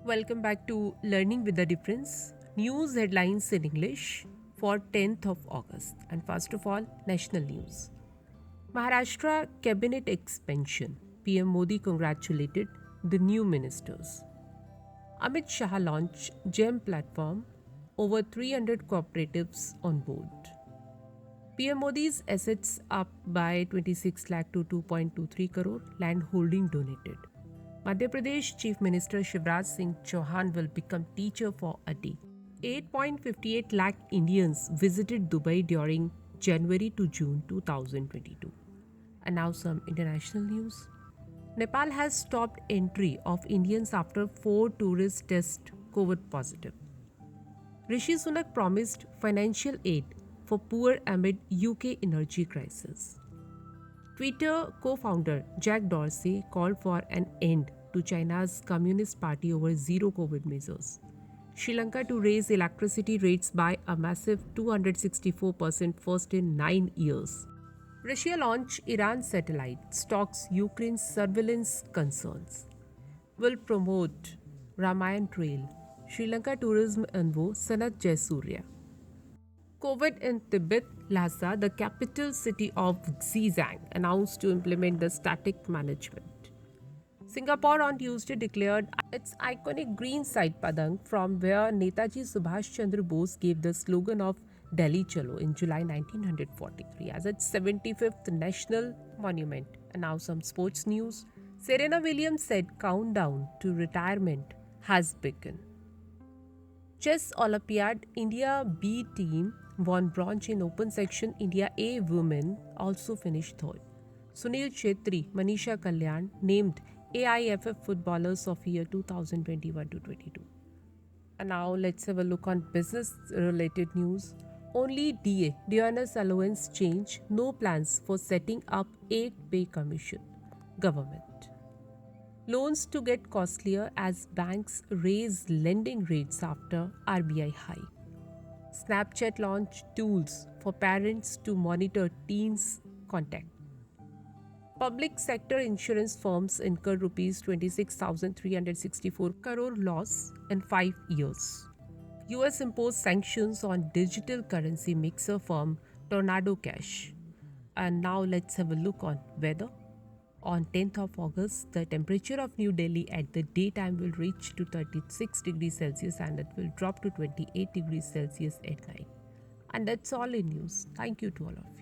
Welcome back to Learning with the Difference. News headlines in English for 10th of August. And first of all, national news. Maharashtra cabinet expansion. PM Modi congratulated the new ministers. Amit Shah launched GEM platform. Over 300 cooperatives on board. PM Modi's assets up by 26 lakh to 2.23 crore. Land holding donated. Madhya Pradesh Chief Minister Shivraj Singh Chauhan will become teacher for a day. 8.58 lakh Indians visited Dubai during January to June 2022. And now some international news. Nepal has stopped entry of Indians after 4 tourists test COVID positive. Rishi Sunak promised financial aid for poor amid UK energy crisis. Twitter co founder Jack Dorsey called for an end to China's Communist Party over zero COVID measures. Sri Lanka to raise electricity rates by a massive 264% first in 9 years. Russia launched Iran satellite, stalks Ukraine's surveillance concerns. Will promote Ramayan Trail. Sri Lanka tourism envoy Sanat Jaisurya. COVID in Tibet, Lhasa, the capital city of Xizang, announced to implement the static management. Singapore on Tuesday declared its iconic green site Padang, from where Netaji Subhash Chandra Bose gave the slogan of Delhi Chalo in July 1943 as its 75th national monument. And now some sports news. Serena Williams said countdown to retirement has begun. Chess Olympiad, India B team won bronze in open section. India A women also finished third. Sunil Chetri, Manisha Kalyan named AIFF Footballers of Year 2021 to 22. And now let's have a look on business related news. Only DA, Dionys allowance change, no plans for setting up 8 pay commission. Government. Loans to get costlier as banks raise lending rates after RBI hike. Snapchat launched tools for parents to monitor teens' contact. Public sector insurance firms incur rupees 26,364 crore loss in 5 years. US imposed sanctions on digital currency mixer firm Tornado Cash. And now let's have a look on weather. On 10th of August, the temperature of New Delhi at the daytime will reach to 36 degrees Celsius and it will drop to 28 degrees Celsius at night. And that's all in news. Thank you to all of you.